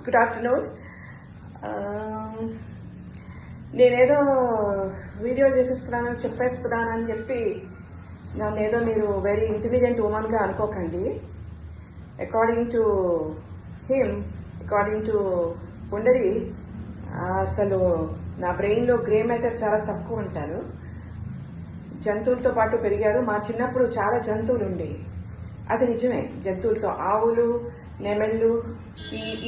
Good afternoon. నేనేదో video చేసేస్తున్నాను చెప్పేస్తున్నాను అని చెప్పి నన్నేదో మీరు వెరీ ఇంటెలిజెంట్ ఉమెన్గా అనుకోకండి. According to him, according to Pundari, అసలు నా బ్రెయిన్లో గ్రే మ్యాటర్ చాలా తక్కువ ఉంటారు. జంతువులతో పాటు పెరిగారు. మా చిన్నప్పుడు చాలా జంతువులు ఉండేవి. అది నిజమే. జంతువులతో ఆవులు, నెమళ్ళు,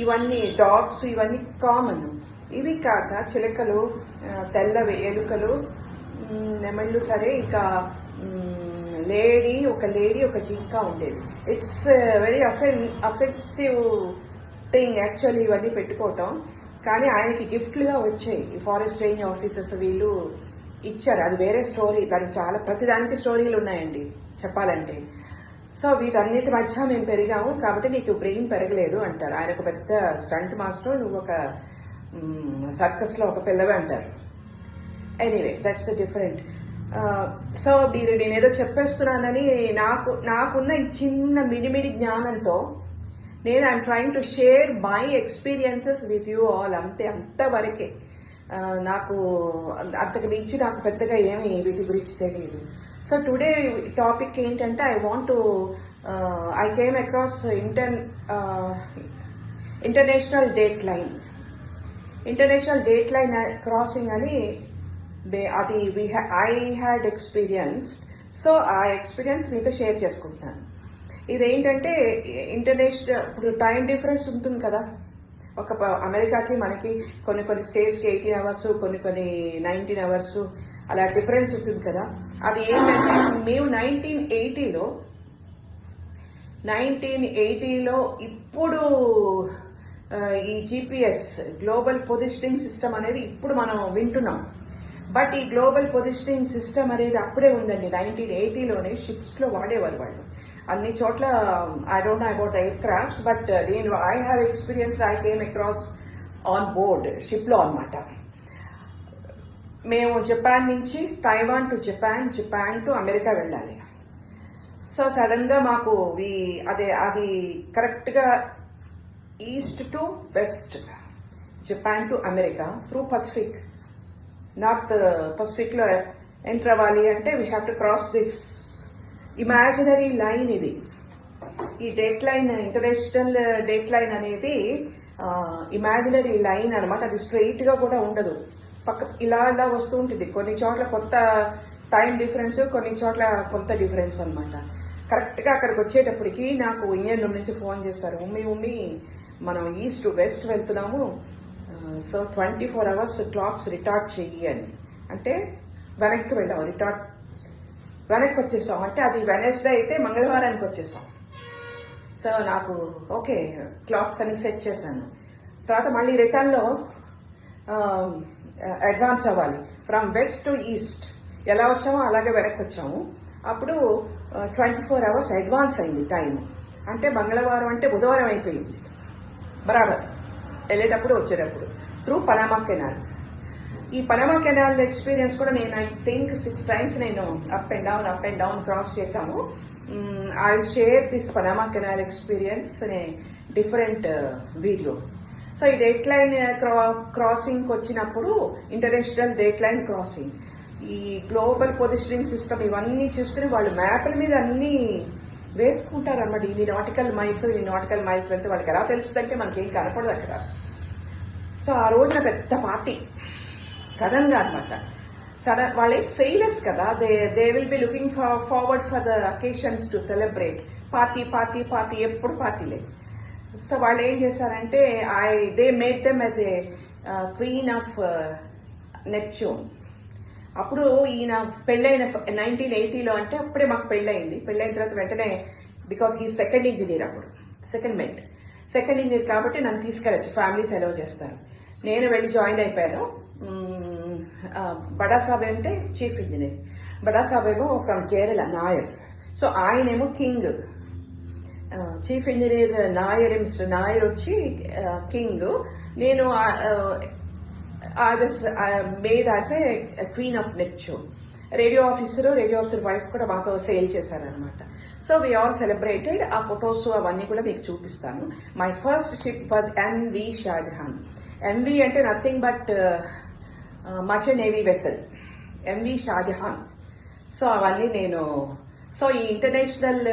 ఇవన్నీ డాగ్స్ ఇవన్నీ కామన్. ఇవి కాక చిలకలు, తెల్లవి ఎలుకలు, నెమళ్ళు, సరే ఇంకా ఒక లేడీ ఒక జింక ఉండేది. It's very offensive thing actually ఇవన్నీ పెట్టుకోవటం. కానీ ఆయనకి గిఫ్ట్లుగా వచ్చాయి. ఈ ఫారెస్ట్ రేంజ్ ఆఫీసర్స్ వీళ్ళు ఇచ్చారు. అది వేరే స్టోరీ. దానికి చాలా ప్రతిదానికి స్టోరీలు ఉన్నాయండి చెప్పాలంటే. సో వీటన్నిటి మధ్య మేము పెరిగాము కాబట్టి నీకు బ్రెయిన్ పెరగలేదు అంటారు. ఆయన ఒక పెద్ద స్టంట్ మాస్టర్, నువ్వు ఒక సర్కస్లో ఒక పిల్లవే అంటారు. Anyway that's different. సో మీరు నేనేదో చెప్పేస్తున్నానని నాకున్న ఈ చిన్న మిడిమిడి జ్ఞానంతో I'm trying to share my experiences with you all. అంతవరకే. నాకు అంతకు మించి నాకు పెద్దగా ఏమి వీటి గురించి తెలియదు. సో టుడే టాపిక్ ఏంటంటే I came across international date line. International date line crossing అని అది ఐ హ్యాడ్ ఎక్స్పీరియన్స్. సో ఆ ఎక్స్పీరియన్స్ మీతో షేర్ చేసుకుంటున్నాను. ఇదేంటంటే ఇంటర్నేషనల్, ఇప్పుడు టైం డిఫరెన్స్ ఉంటుంది కదా. ఒక అమెరికాకి మనకి కొన్ని స్టేట్స్కి 18 అవర్స్, కొన్ని 19 అవర్స్ అలా డిఫరెన్స్ ఉంటుంది కదా. అది ఏంటంటే మేము 1980లో ఇప్పుడు ఈ GPS గ్లోబల్ పొజిషనింగ్ సిస్టమ్ అనేది ఇప్పుడు మనం వింటున్నాం. బట్ ఈ గ్లోబల్ పొజిషనింగ్ సిస్టమ్ అనేది అప్పుడే ఉందండి. 1980లోనే షిప్స్లో వాడేవారు వాళ్ళు అన్ని చోట్ల. I don't know about the aircrafts, but I have experience. I came across on board షిప్లో అనమాట. మేము జపాన్ నుంచి Taiwan to Japan to America వెళ్ళాలి. సో సడన్ గా మాకు అది కరెక్ట్ గా east to west, Japan to America through Pacific. North Pacific లో ఎంటర్ అవ్వాలి అంటే we have to cross this imaginary line. ఇది ఈ date line, international date line అనేది ఇమాజినరీ లైన్ అనమాట. అది స్ట్రెయిట్ గా కూడా ఉండదు, పక్క ఇలా వస్తూ ఉంటుంది. కొన్ని చోట్ల కొత్త టైం డిఫరెన్స్, కొన్ని చోట్ల కొంత డిఫరెన్స్ అనమాట. కరెక్ట్ గా అక్కడికి వచ్చేటప్పటికి నాకు ఇండియన్ రూమ్ నుంచి ఫోన్ చేశారు, ఉమ్మి మనం ఈస్ట్ వెస్ట్ వెళ్తున్నాము, సో 24 అవర్స్ క్లాక్స్ రిటార్ట్ చెయ్యి అని. అంటే వెనక్కి వెళ్ళాము, వెనక్కి వచ్చేసాం. అంటే అది వెనస్డే అయితే మంగళవారానికి వచ్చేసాం. సో నాకు ఓకే, క్లాక్స్ అన్ని సెట్ చేశాను. తర్వాత మళ్ళీ రిటర్న్లో అడ్వాన్స్ అవ్వాలి ఫ్రమ్ వెస్ట్ టు ఈస్ట్. ఎలా వచ్చామో అలాగే వెనక్కి వచ్చాము. అప్పుడు 24 అవర్స్ అడ్వాన్స్ అయింది టైం. అంటే మంగళవారం అంటే బుధవారం అయిపోయింది బరాబర్, వెళ్ళేటప్పుడు వచ్చేటప్పుడు త్రూ పనామా కెనాల్. ఈ పనామా కెనాల్ ఎక్స్పీరియన్స్ కూడా నేను ఐ థింక్ 6 times నేను అప్ అండ్ డౌన్ క్రాస్ చేశాము. I will share this Panama canal experience in a different video. So ఈ డేట్ లైన్ క్రాసింగ్ వచ్చినప్పుడు, ఇంటర్నేషనల్ డేట్ లైన్ క్రాసింగ్, ఈ global positioning system ఇవన్నీ చూసుకుని వాళ్ళు మ్యాప్ల మీద అన్ని వేసుకుంటారు అన్నమాట. ఈ నాటికల్ మైల్స్ వెళ్తే వాళ్ళకి ఎలా తెలుస్తుందంటే మనకేం కనపడదు అక్కడ. సో ఆ రోజున పెద్ద పార్టీ సడన్ గా అనమాట. వాళ్ళే సెయిలర్స్ కదా, they will be looking forward for the occasions to celebrate. Party ఎప్పుడు పార్టీలే. సో వాళ్ళు ఏం చేశారంటే they made them as a queen of Neptune. అప్పుడు ఈయన పెళ్ళైన 1980లో అంటే అప్పుడే మాకు పెళ్ళయింది. పెళ్ళైన తర్వాత వెంటనే, బికాస్ హీ సెకండ్ ఇంజనీర్, అప్పుడు సెకండ్ ఇంజనీర్ కాబట్టి నన్ను తీసుకెళ్ళచ్చు, ఫ్యామిలీస్ అలౌ చేస్తారు. నేను వెళ్ళి జాయిన్ అయిపోయాను. బడా సాబ్ అంటే చీఫ్ ఇంజనీర్, బడా సాబ్ ఏమో ఫ్రమ్ కేరళ, నాయర్. సో ఆయనేమో king. Chief engineer mister Nair వచ్చి కింగ్. నేను I was made as a queen of Neptune. Radio officer wife కూడా మాతో సేల్ చేశారనమాట. So we all celebrated. ఆ ఫొటోస్ అవన్నీ కూడా మీకు చూపిస్తాను. My first ship was MV Shahjahan. MV అంటే nothing but merchant navy vessel, MV Shahjahan. So అవన్నీ నేను ఈ ఇంటర్నేషనల్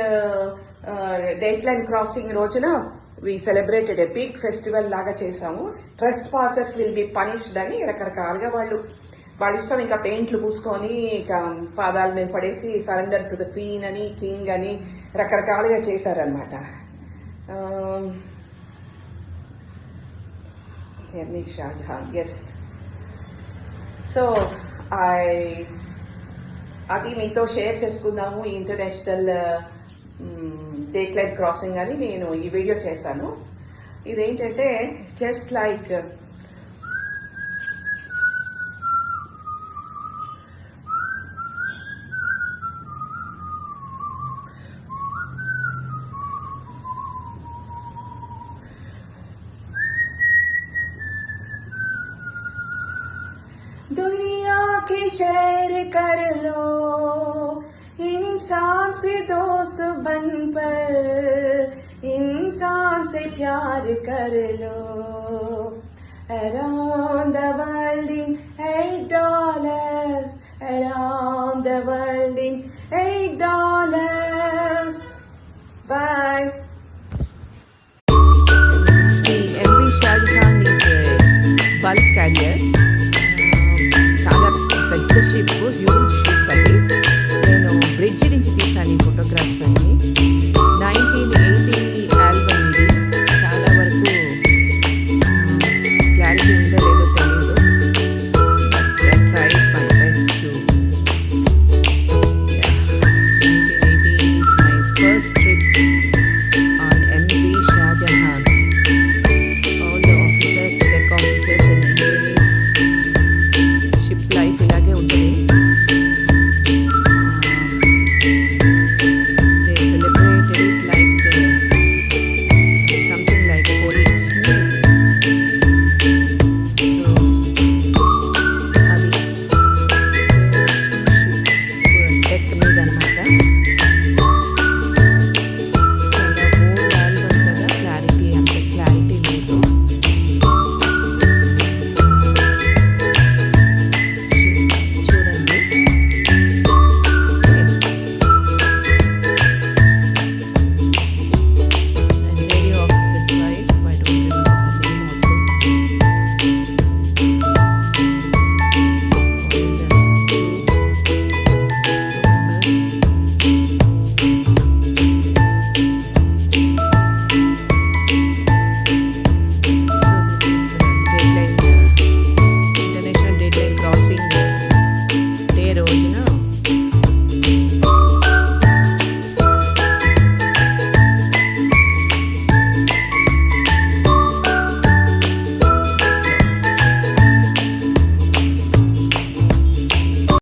డేట్ లైన్ క్రాసింగ్ రోజున we celebrated a big festival లాగా చేసాము. Trespassers will be punished అని రకరకాలుగా వాళ్ళ ఇష్టం ఇంకా పెయింట్లు పూసుకొని ఇక పాదాల మీద పడేసి సరెండర్ టు ద క్వీన్ అని కింగ్ అని రకరకాలుగా చేశారనమాట. MV Shahjahan, yes. సో అది మీతో షేర్ చేసుకుందాము, ఈ ఇంటర్నేషనల్ డేట్ లైన్ క్రాసింగ్ అని నేను ఈ వీడియో చేశాను. ఇదేంటంటే జస్ట్ లైక్ दुनिया की सैर कर लो, इंसान से दोस्त बनकर इंसान से प्यार कर लो. Around the world in $8, around the world in $8. Bye.